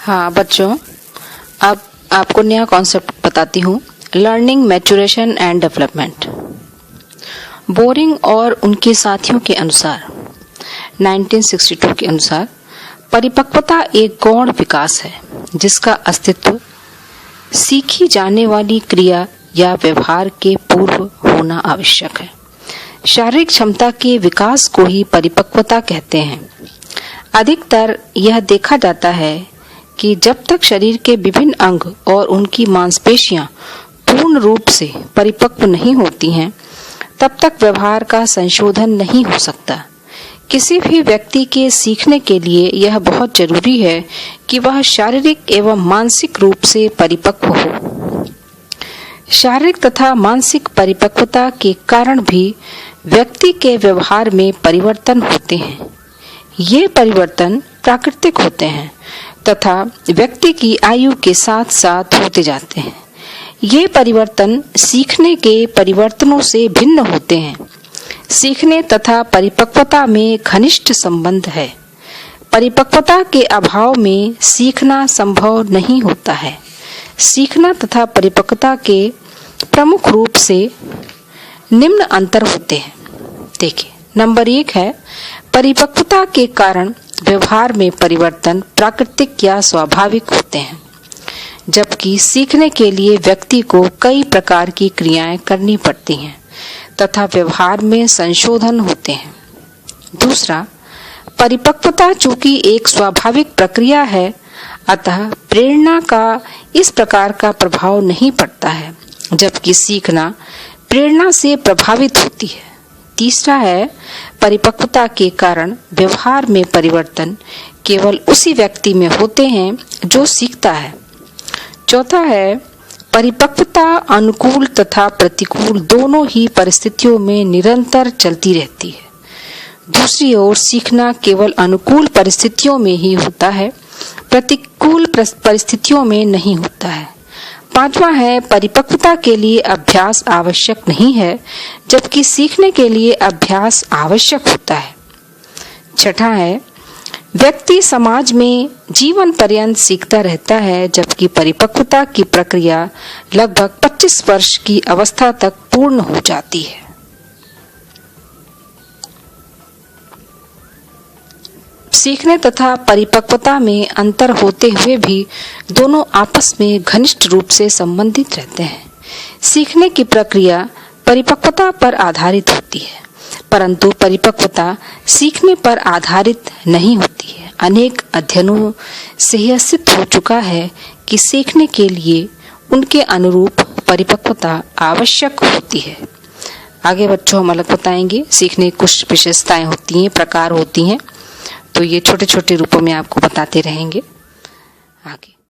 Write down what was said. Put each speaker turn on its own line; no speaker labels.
हाँ बच्चों, अब आपको नया कॉन्सेप्ट बताती हूँ, learning maturation and development. Boring और उनके साथियों के अनुसार 1962 के अनुसार परिपक्वता एक गौण विकास है जिसका अस्तित्व सीखी जाने वाली क्रिया या व्यवहार के पूर्व होना आवश्यक है। शारीरिक क्षमता के विकास को ही परिपक्वता कहते हैं। अधिकतर यह देखा जाता है कि जब तक शरीर के विभिन्न अंग और उनकी मांसपेशियां पूर्ण रूप से परिपक्व नहीं होती हैं, तब तक व्यवहार का संशोधन नहीं हो सकता। किसी भी व्यक्ति के सीखने के लिए यह बहुत जरूरी है कि वह शारीरिक एवं मानसिक रूप से परिपक्व हो। शारीरिक तथा मानसिक परिपक्वता के कारण भी व्यक्ति के व्यवहार में परिवर्तन होते हैं। ये परिवर्तन प्राकृतिक होते हैं तथा व्यक्ति की आयु के साथ साथ होते जाते हैं। ये परिवर्तन सीखने के परिवर्तनों से भिन्न होते हैं। सीखने तथा परिपक्वता में घनिष्ठ संबंध है। परिपक्वता के अभाव में सीखना संभव नहीं होता है। सीखना तथा परिपक्वता के प्रमुख रूप से निम्न अंतर होते हैं। देखिए, नंबर 1 है परिपक्वता के कारण व्यवहार में परिवर्तन प्राकृतिक या स्वाभाविक होते हैं, जबकि सीखने के लिए व्यक्ति को कई प्रकार की क्रियाएं करनी पड़ती हैं तथा व्यवहार में संशोधन होते हैं। दूसरा, परिपक्वता चूंकि एक स्वाभाविक प्रक्रिया है, अतः प्रेरणा का इस प्रकार का प्रभाव नहीं पड़ता है, जबकि सीखना प्रेरणा से प्रभावित होती है। तीसरा है परिपक्वता के कारण व्यवहार में परिवर्तन केवल उसी व्यक्ति में होते हैं जो सीखता है। चौथा है परिपक्वता अनुकूल तथा प्रतिकूल दोनों ही परिस्थितियों में निरंतर चलती रहती है। दूसरी ओर सीखना केवल अनुकूल परिस्थितियों में ही होता है, प्रतिकूल परिस्थितियों में नहीं होता है। पांचवा है परिपक्वता के लिए अभ्यास आवश्यक नहीं है, जबकि सीखने के लिए अभ्यास आवश्यक होता है। छठा है व्यक्ति समाज में जीवन पर्यंत सीखता रहता है, जबकि परिपक्वता की प्रक्रिया लगभग 25 वर्ष की अवस्था तक पूर्ण हो जाती है। सीखने तथा परिपक्वता में अंतर होते हुए भी दोनों आपस में घनिष्ठ रूप से संबंधित रहते हैं। सीखने की प्रक्रिया परिपक्वता पर आधारित होती है, परंतु परिपक्वता सीखने पर आधारित नहीं होती है। अनेक अध्ययनों से यह सिद्ध हो चुका है कि सीखने के लिए उनके अनुरूप परिपक्वता आवश्यक होती है। आगे बच्चों हम अलग बताएंगे, सीखने की कुछ विशेषताएं होती हैं, प्रकार होती हैं, तो ये छोटे छोटे रूपों में आपको बताते रहेंगे आगे।